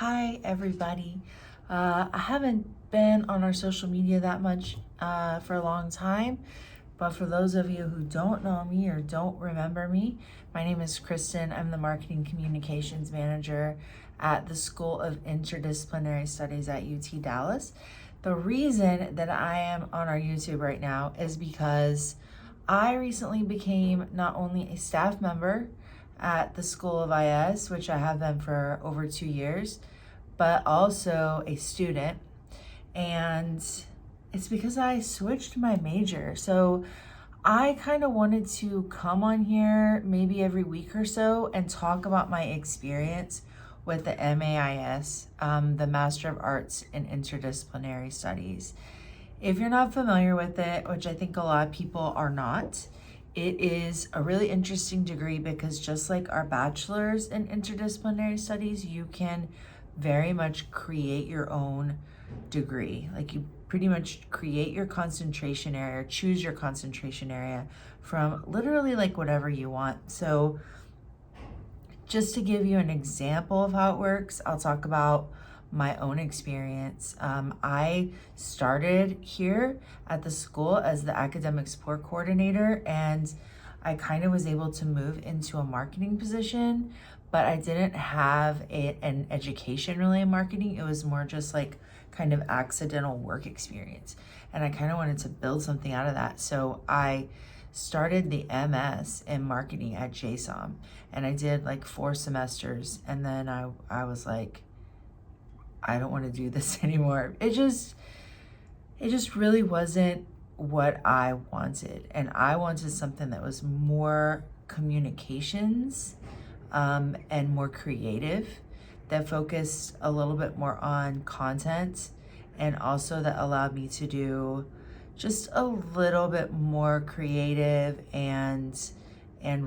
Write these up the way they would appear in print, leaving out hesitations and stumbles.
Hi, everybody. I haven't been on our social media that much for a long time, but for those of you who don't know me or don't remember me, my name is Kristen. I'm the Marketing Communications Manager at the School of Interdisciplinary Studies at UT Dallas. The reason that I am on our YouTube right now is because I recently became not only a staff member at the School of IS, which I have been for over 2 years, but also a student. And it's because I switched my major. So I kind of wanted to come on here maybe every week or so and talk about my experience with the MAIS, the Master of Arts in Interdisciplinary Studies. If you're not familiar with it, which I think a lot of people are not, it is a really interesting degree because just like our bachelor's in interdisciplinary studies, you can very much create your own degree. Like you pretty much create your concentration area, or choose your concentration area from literally like whatever you want. So just to give you an example of how it works, I'll talk about my own experience. I started here at the school as the academic support coordinator, and I kind of was able to move into a marketing position, but I didn't have an education really in marketing. It was more just like kind of accidental work experience. And I kind of wanted to build something out of that. So I started the MS in marketing at JSOM, and I did like 4 semesters, and then I was like, I don't want to do this anymore. It just really wasn't what I wanted. And I wanted something that was more communications and more creative, that focused a little bit more on content, and also that allowed me to do just a little bit more creative and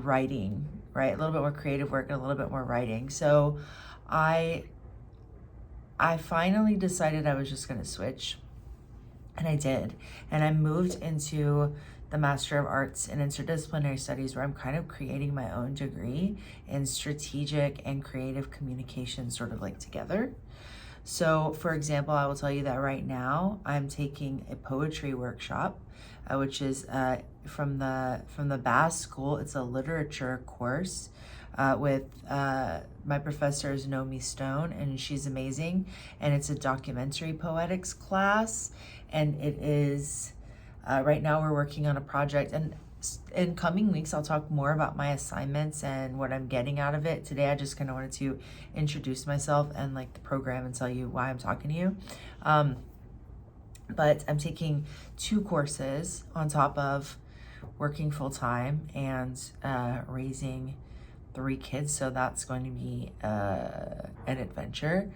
writing, right? A little bit more creative work and a little bit more writing. So I finally decided I was just going to switch, and I did. And I moved into the Master of Arts in Interdisciplinary Studies, where I'm kind of creating my own degree in strategic and creative communication, sort of like together. So for example, I will tell you that right now I'm taking a poetry workshop, which is from the Bass School. It's a literature course with my professor is Nomi Stone, and she's amazing. And it's a documentary poetics class, and it is right now we're working on a project, and in coming weeks I'll talk more about my assignments and what I'm getting out of it. Today I just kind of wanted to introduce myself and like the program and tell you why I'm talking to you. But I'm taking 2 courses on top of working full-time and raising 3 kids, so that's going to be an adventure.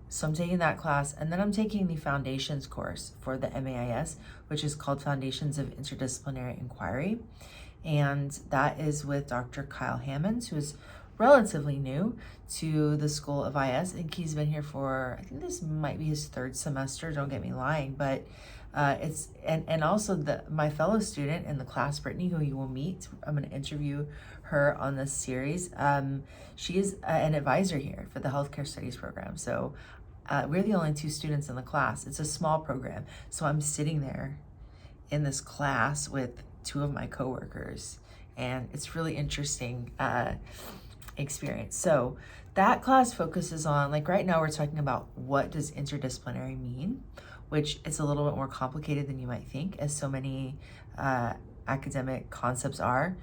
So I'm taking that class, and then I'm taking the foundations course for the MAIS, which is called Foundations of Interdisciplinary Inquiry. And that is with Dr. Kyle Hammonds, who is relatively new to the School of IS. I think he's been here for, I think this might be his 3rd semester, don't get me lying, but it's, and also my fellow student in the class, Brittany, who you will meet. I'm going to interview her on this series. She is an advisor here for the healthcare studies program. So we're the only 2 students in the class. It's a small program. So I'm sitting there in this class with 2 of my coworkers, and it's really interesting experience. So that class focuses on, like right now we're talking about what does interdisciplinary mean, which is a little bit more complicated than you might think, as so many academic concepts are.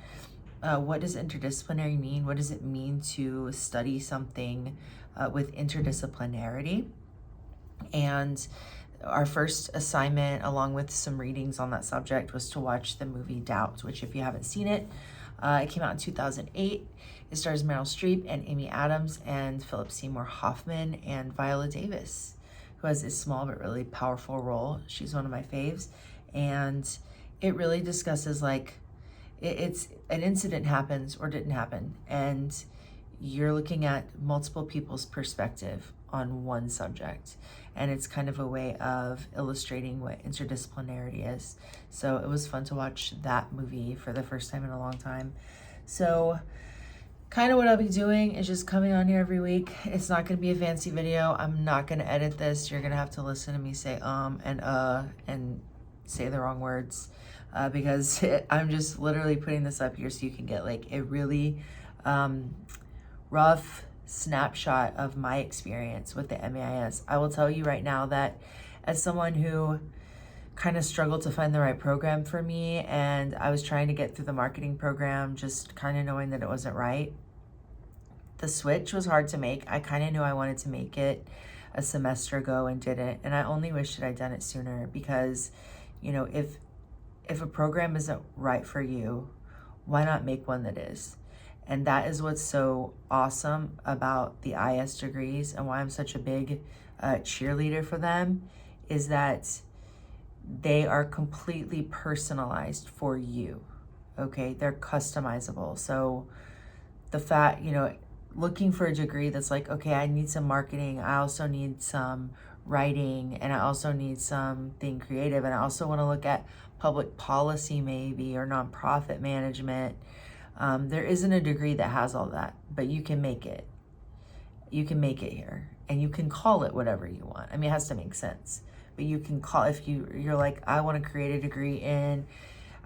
What does interdisciplinary mean? What does it mean to study something with interdisciplinarity? And our first assignment, along with some readings on that subject, was to watch the movie Doubt, which if you haven't seen it, it came out in 2008. It stars Meryl Streep and Amy Adams and Philip Seymour Hoffman and Viola Davis, who has a small but really powerful role. She's one of my faves. And it really discusses like, it's an incident happens or didn't happen, and you're looking at multiple people's perspective on one subject, and it's kind of a way of illustrating what interdisciplinarity is. So it was fun to watch that movie for the first time in a long time. So kind of what I'll be doing is just coming on here every week. It's not going to be a fancy video. I'm not going to edit this. You're going to have to listen to me say and say the wrong words because I'm just literally putting this up here so you can get like a really rough snapshot of my experience with the MAIS. I will tell you right now that as someone who kind of struggled to find the right program for me, and I was trying to get through the marketing program, just kind of knowing that it wasn't right. The switch was hard to make. I kind of knew I wanted to make it a semester ago and didn't, and I only wish that I'd done it sooner because, you know, if a program isn't right for you, why not make one that is? And that is what's so awesome about the IS degrees and why I'm such a big cheerleader for them, is that they are completely personalized for you, okay? They're customizable. So the fact, you know, looking for a degree that's like, okay, I need some marketing, I also need some writing, and I also need something creative, and I also want to look at public policy maybe, or nonprofit management. There isn't a degree that has all that, but you can make it. You can make it here, and you can call it whatever you want. I mean, it has to make sense. But you can call, if you're like, I want to create a degree in,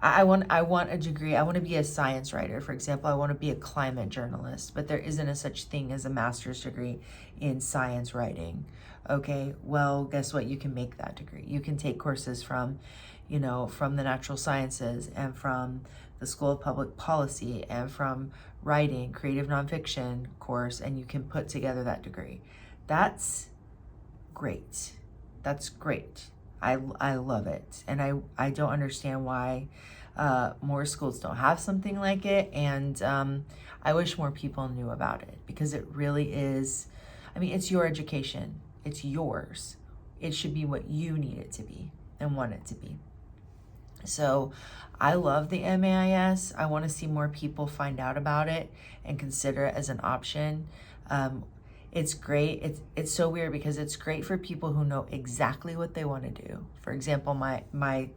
I want a degree, I want to be a science writer, for example, I want to be a climate journalist, but there isn't a such thing as a master's degree in science writing. Okay, well, guess what? You can make that degree. You can take courses from, you know, from the natural sciences and from the School of Public Policy and from writing, creative nonfiction course, and you can put together that degree. That's great. That's great. I love it. And I don't understand why more schools don't have something like it. And I wish more people knew about it because it really is, I mean, it's your education. It's yours. It should be what you need it to be and want it to be. So I love the MAIS. I want to see more people find out about it and consider it as an option. It's great. It's so weird because it's great for people who know exactly what they want to do. For example, my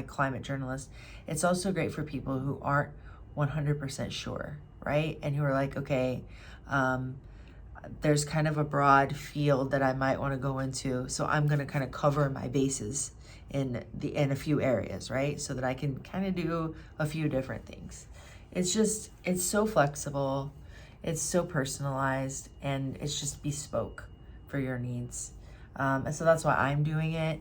climate journalist. It's also great for people who aren't 100% sure, right? And who are like, okay, there's kind of a broad field that I might want to go into, so I'm going to kind of cover my bases in a few areas, right? So that I can kind of do a few different things. It's so flexible. It's so personalized, and it's just bespoke for your needs. And so that's why I'm doing it.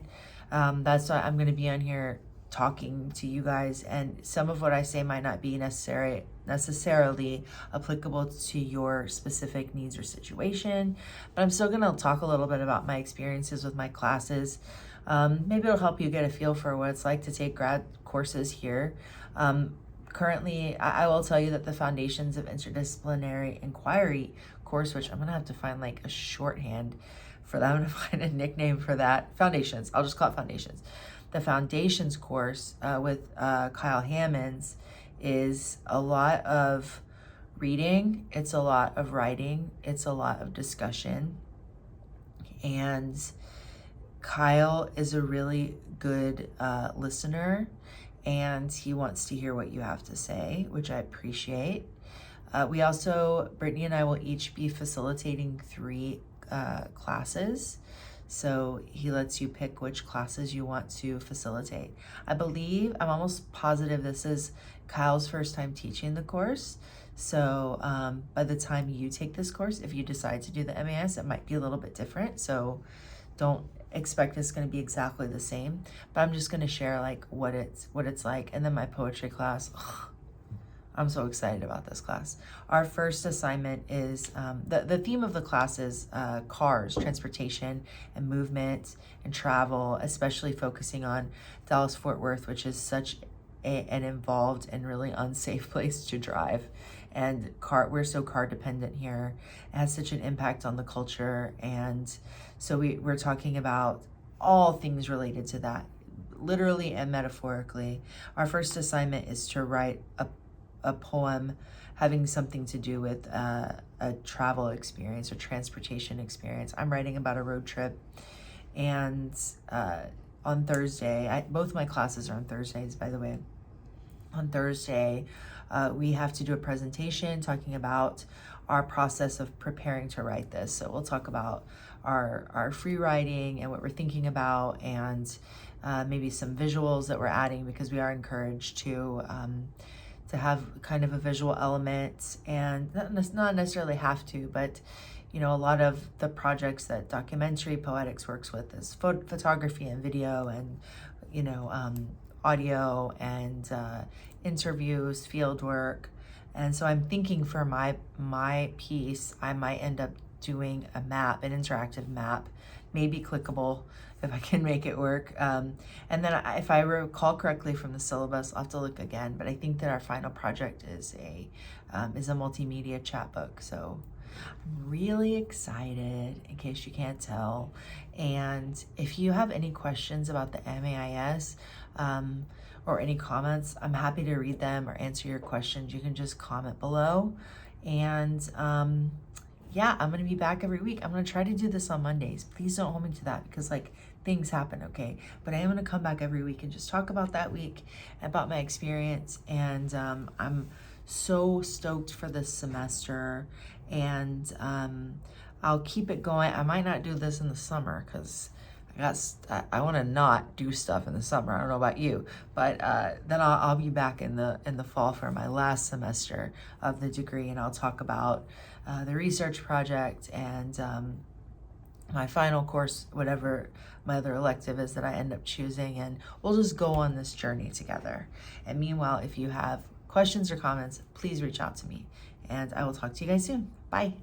That's why I'm going to be on here talking to you guys, and some of what I say might not be necessarily applicable to your specific needs or situation, but I'm still going to talk a little bit about my experiences with my classes. Maybe it'll help you get a feel for what it's like to take grad courses here. Currently, I will tell you that the Foundations of Interdisciplinary Inquiry course, which I'm going to have to find like a shorthand for that. I'm going to find a nickname for that. Foundations. I'll just call it Foundations. The Foundations course with Kyle Hammonds is a lot of reading. It's a lot of writing. It's a lot of discussion. And Kyle is a really good listener, and he wants to hear what you have to say, which I appreciate. We also, Brittany and I will each be facilitating 3 classes. So he lets you pick which classes you want to facilitate. I'm almost positive this is Kyle's first time teaching the course. So by the time you take this course, if you decide to do the MAIS, it might be a little bit different. So don't expect it's going to be exactly the same, but I'm just going to share like what it's like. And then my poetry class, I'm so excited about this class. Our first assignment is the theme of the class is cars, transportation and movement and travel, especially focusing on Dallas-Fort Worth, which is such an involved and really unsafe place to drive. And we're so car dependent here. It has such an impact on the culture. And so we're talking about all things related to that, literally and metaphorically. Our first assignment is to write a poem having something to do with a travel experience or transportation experience. I'm writing about a road trip. And on Thursday, both my classes are on Thursdays, by the way. On Thursday, we have to do a presentation talking about our process of preparing to write this. So we'll talk about our free writing and what we're thinking about, and maybe some visuals that we're adding, because we are encouraged to have kind of a visual element, and not necessarily have to, but you know, a lot of the projects that documentary poetics works with is photography and video, and you know, audio and interviews, field work. And so I'm thinking for my piece, I might end up doing a map, an interactive map, maybe clickable if I can make it work. And then if I recall correctly from the syllabus, I'll have to look again, but I think that our final project is a multimedia chapbook. So I'm really excited, in case you can't tell. And if you have any questions about the MAIS, or any comments, I'm happy to read them or answer your questions. You can just comment below. And yeah, I'm gonna be back every week. I'm gonna try to do this on Mondays. Please don't hold me to that, because like things happen, okay? But I am gonna come back every week and just talk about that week, about my experience. And I'm so stoked for this semester, and I'll keep it going. I might not do this in the summer, because I want to not do stuff in the summer. I don't know about you, but then I'll be back in the fall for my last semester of the degree, and I'll talk about the research project and my final course, whatever my other elective is that I end up choosing, and we'll just go on this journey together. And meanwhile, if you have questions or comments, please reach out to me, and I will talk to you guys soon. Bye.